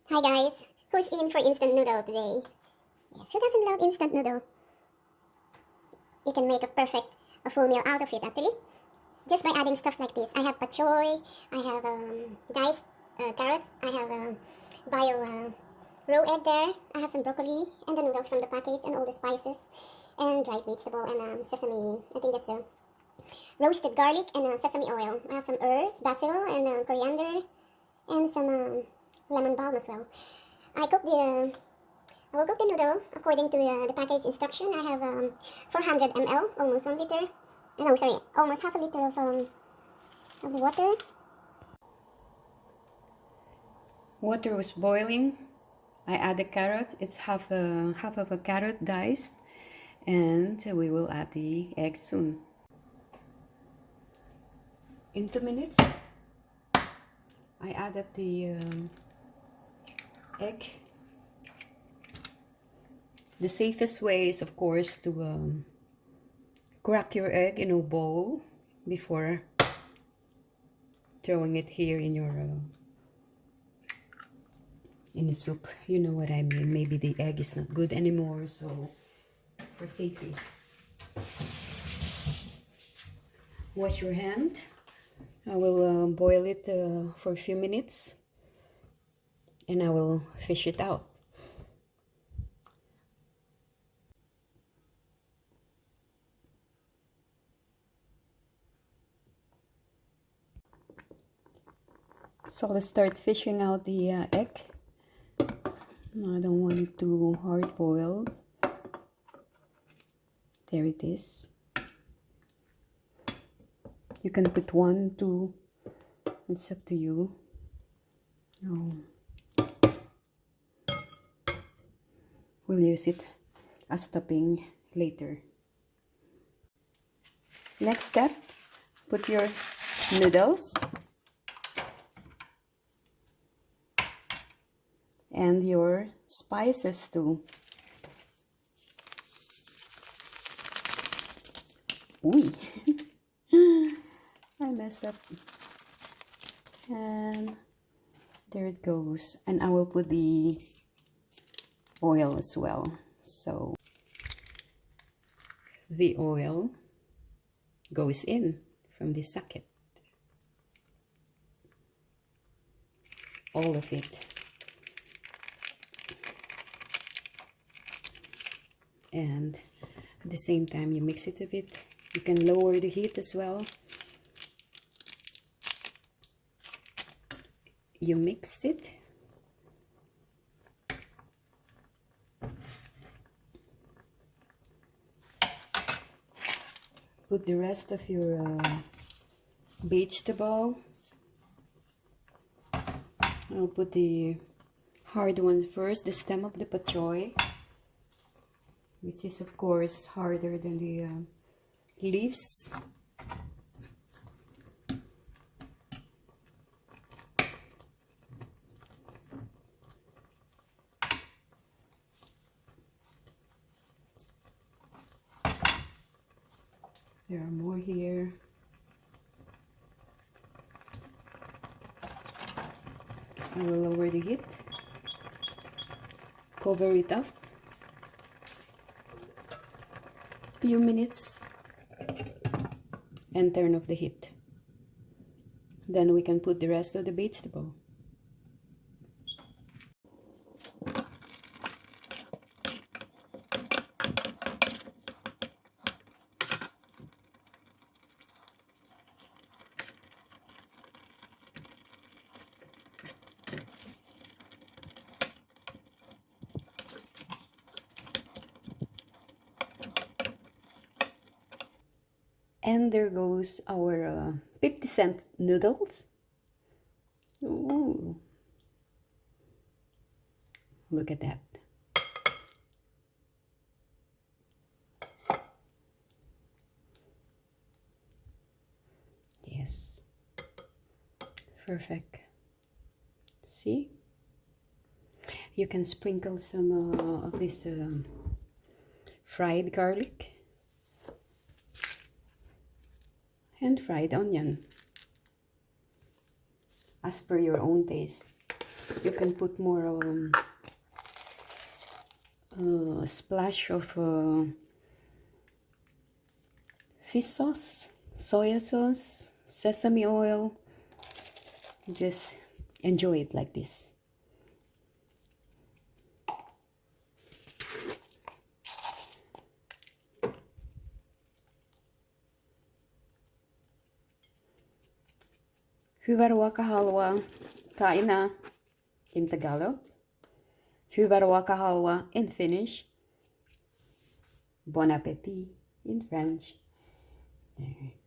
Hi guys, who's in for instant noodle today? Yes, who doesn't love instant noodle? You can make a full meal out of it actually. Just by adding stuff like this. I have pachoy, I have diced carrots, I have bio raw egg there, I have some broccoli and the noodles from the package and all the spices and dried vegetable and sesame, I think that's roasted garlic and sesame oil. I have some herbs, basil and coriander and some lemon balm as well. I will cook the noodle according to the package instruction. I have 400 ml, almost 1 liter. No, sorry, almost half a liter of the water. Water was boiling. I add the carrot. It's half of a carrot diced, and we will add the egg soon. In 2 minutes, I added the egg. The safest way is, of course, to crack your egg in a bowl before throwing it here in your in the soup. You know what I mean. Maybe the egg is not good anymore, so for safety, wash your hand. I will boil it for a few minutes and I will fish it out. So let's start fishing out the egg. I don't want it too hard boiled. There it is. You can put 1, 2, it's up to you. Oh. We'll use it as topping later. Next step, put your noodles and your spices too. Ooh, I messed up. And there it goes. And I will put the oil as well. So the oil goes in from the socket. All of it. And at the same time you mix it a bit. You can lower the heat as well. You mix it. Put the rest of your vegetable. I'll put the hard one first, the stem of the pachoy, which is of course harder than the leaves. There are more here. I will lower the heat, cover it up, few minutes, and turn off the heat. Then we can put the rest of the vegetable. And there goes our 50-cent noodles. Ooh. Look at that. Yes. Perfect. See? You can sprinkle some of this fried garlic and fried onion as per your own taste. You can put more a splash of fish sauce, soya sauce, sesame oil. Just enjoy it like this. Hyvää ruokahalua. Kain na in Tagalog. Hyvää ruokahalua in Finnish. Bon appétit in French. There.